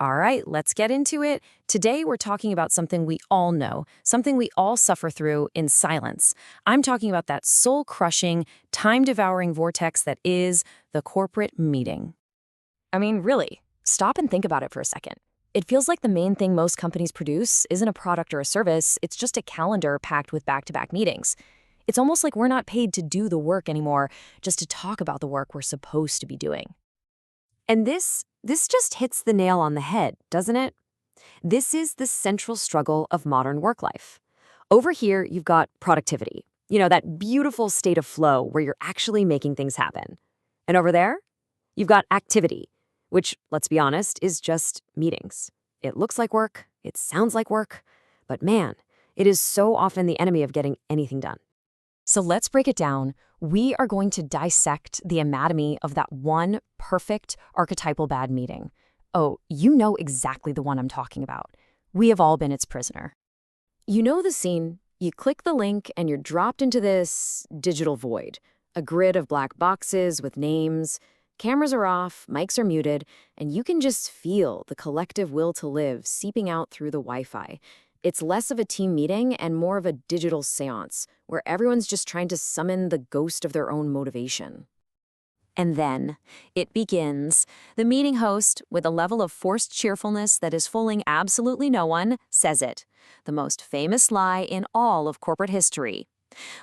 All right, let's get into it. Today, we're talking about something we all know, something we all suffer through in silence. I'm talking about that soul-crushing, time-devouring vortex that is the corporate meeting. I mean, really, stop and think about it for a second. It feels like the main thing most companies produce isn't a product or a service, it's just a calendar packed with back-to-back meetings. It's almost like we're not paid to do the work anymore, just to talk about the work we're supposed to be doing. And this just hits the nail on the head, doesn't it? This is the central struggle of modern work life. Over here, you've got productivity. That beautiful state of flow where you're actually making things happen. And over there, you've got activity, which, let's be honest, is just meetings. It looks like work, it sounds like work, but man, it is so often the enemy of getting anything done. So let's break it down. We are going to dissect the anatomy of that one perfect archetypal bad meeting. Oh, you know exactly the one I'm talking about. We have all been its prisoner. You know the scene. You click the link and you're dropped into this digital void, a grid of black boxes with names. Cameras are off, mics are muted, and you can just feel the collective will to live seeping out through the Wi-Fi. It's less of a team meeting and more of a digital seance, where everyone's just trying to summon the ghost of their own motivation. And then it begins. The meeting host, with a level of forced cheerfulness that is fooling absolutely no one, says it. The most famous lie in all of corporate history.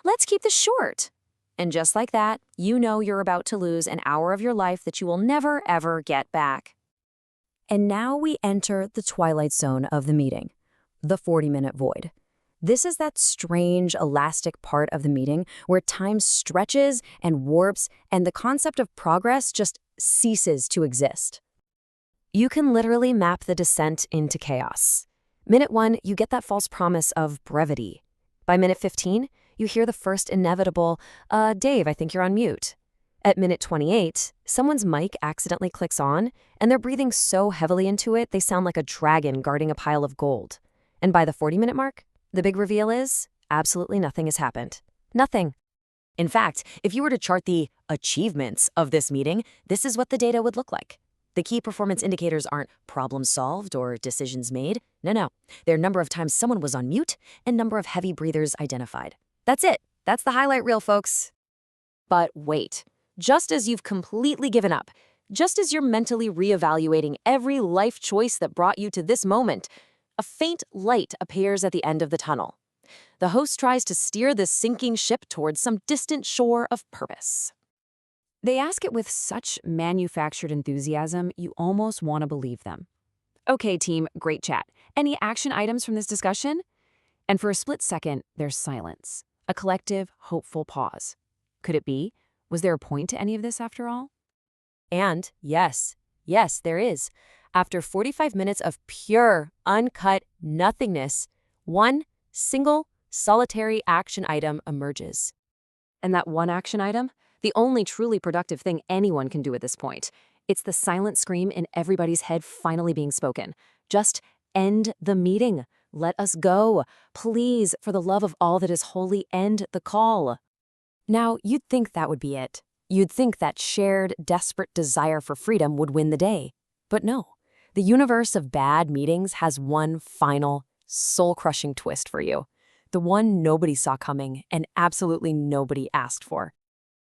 Let's keep this short. And just like that, you know you're about to lose an hour of your life that you will never, ever get back. And now we enter the twilight zone of the meeting, the 40-minute void. This is that strange, elastic part of the meeting where time stretches and warps and the concept of progress just ceases to exist. You can literally map the descent into chaos. Minute 1, you get that false promise of brevity. By minute 15, you hear the first inevitable, Dave, I think you're on mute. At minute 28, someone's mic accidentally clicks on, and they're breathing so heavily into it they sound like a dragon guarding a pile of gold. And by the 40-minute mark, the big reveal is absolutely nothing has happened. Nothing. In fact, if you were to chart the achievements of this meeting, this is what the data would look like. The key performance indicators aren't problems solved or decisions made. No. They're number of times someone was on mute and number of heavy breathers identified. That's it. That's the highlight reel, folks. But wait. Just as you've completely given up, just as you're mentally reevaluating every life choice that brought you to this moment, a faint light appears at the end of the tunnel. The host tries to steer this sinking ship towards some distant shore of purpose. They ask it with such manufactured enthusiasm, you almost want to believe them. Okay, team, great chat. Any action items from this discussion? And for a split second, there's silence. A collective, hopeful pause. Could it be? Was there a point to any of this after all? And yes, there is. After 45 minutes of pure, uncut nothingness, one single, solitary action item emerges. And that one action item? The only truly productive thing anyone can do at this point. It's the silent scream in everybody's head finally being spoken. Just end the meeting. Let us go. Please, for the love of all that is holy, end the call. Now, you'd think that would be it. You'd think that shared, desperate desire for freedom would win the day. But no. The universe of bad meetings has one final, soul-crushing twist for you. The one nobody saw coming and absolutely nobody asked for.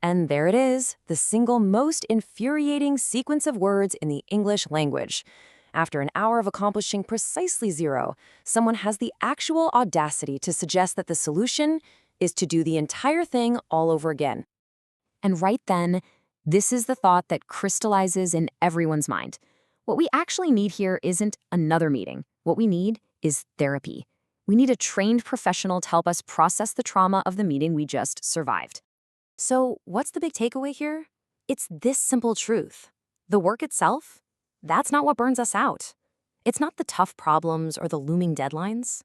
And there it is, the single most infuriating sequence of words in the English language. After an hour of accomplishing precisely zero, someone has the actual audacity to suggest that the solution is to do the entire thing all over again. And right then, this is the thought that crystallizes in everyone's mind. What we actually need here isn't another meeting. What we need is therapy. We need a trained professional to help us process the trauma of the meeting we just survived. So what's the big takeaway here? It's this simple truth. The work itself, that's not what burns us out. It's not the tough problems or the looming deadlines.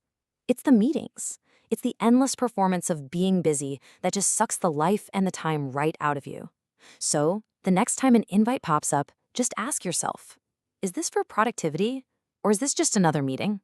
It's the meetings. It's the endless performance of being busy that just sucks the life and the time right out of you. So the next time an invite pops up, just ask yourself, is this for productivity or is this just another meeting?